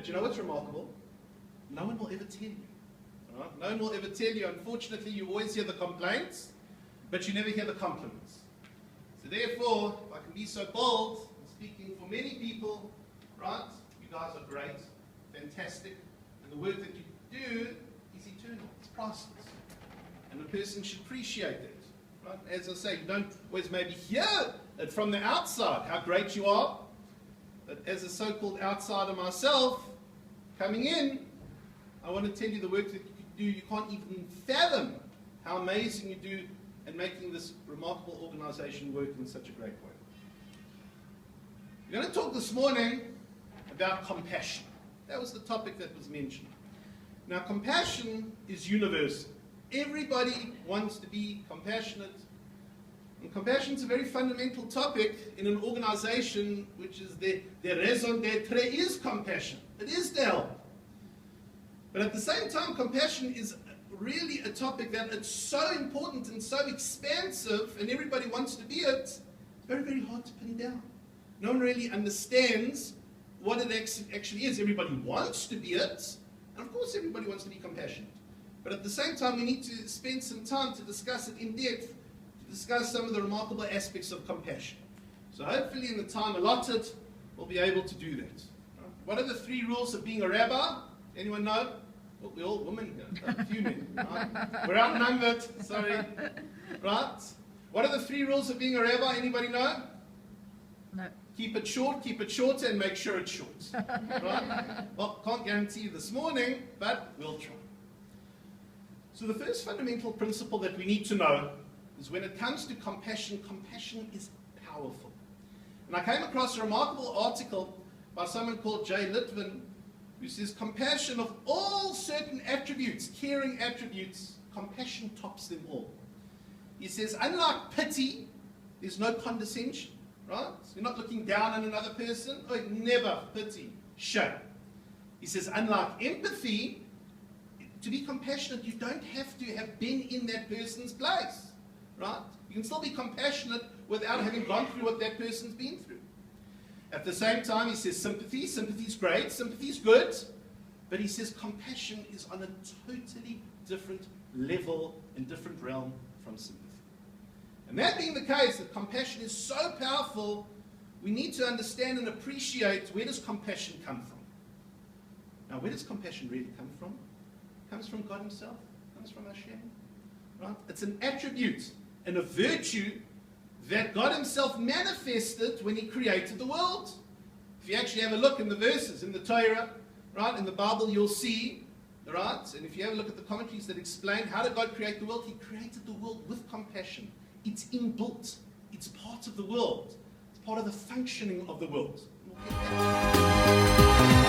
But you know what's remarkable? No one will ever tell you. Right? No one will ever tell you. Unfortunately, you always hear the complaints, but you never hear the compliments. So therefore, if I can be so bold, I'm speaking for many people, right? You guys are great, fantastic, and the work that you do is eternal. It's priceless. And a person should appreciate it. Right? As I say, you don't always maybe hear it from the outside, how great you are. But as a so-called outsider myself, coming in, I want to tell you the work that you do, you can't even fathom how amazing you do in making this remarkable organization work in such a great way. We're going to talk this morning about compassion. That was the topic that was mentioned. Now, compassion is universal. Everybody wants to be compassionate. And compassion is a very fundamental topic in an organization which is the raison d'etre is compassion. It is to help. But at the same time, compassion is really a topic that it's so important and so expansive, and everybody wants to be it. It's very, very hard to pin down. No one really understands what it actually is. Everybody wants to be it, and of course everybody wants to be compassionate. But at the same time, we need to spend some time to discuss it in depth, to discuss some of the remarkable aspects of compassion. So hopefully in the time allotted, we'll be able to do that. What are the 3 rules of being a rabbi? Anyone know? Well, we're all women here, a few men. Right? We're outnumbered, sorry. Right? What are the 3 rules of being a rabbi? Anybody know? No. Keep it shorter, and make sure it's short. Right? Well, can't guarantee you this morning, but we'll try. So the first fundamental principle that we need to know is when it comes to compassion, compassion is powerful. And I came across a remarkable article by someone called Jay Litvin, who says compassion of all certain attributes, caring attributes, compassion tops them all. He says, unlike pity, there's no condescension, right? So you're not looking down on another person. Oh, never pity, shame. He says, unlike empathy, to be compassionate, you don't have to have been in that person's place, right? You can still be compassionate without having gone through what that person's been through. At the same time, he says sympathy. Sympathy's great. Sympathy's good. But he says compassion is on a totally different level and different realm from sympathy. And that being the case, that compassion is so powerful, we need to understand and appreciate where does compassion come from. Now, where does compassion really come from? It comes from God himself. It comes from Hashem. Right? It's an attribute and a virtue that God himself manifested when he created the world. If you actually have a look in the verses in the Torah, right, in the Bible, you'll see, right, and if you have a look at the commentaries that explain how did God create the world, he created the world with compassion. It's inbuilt. It's part of the world. It's part of the functioning of the world. We'll get back to that.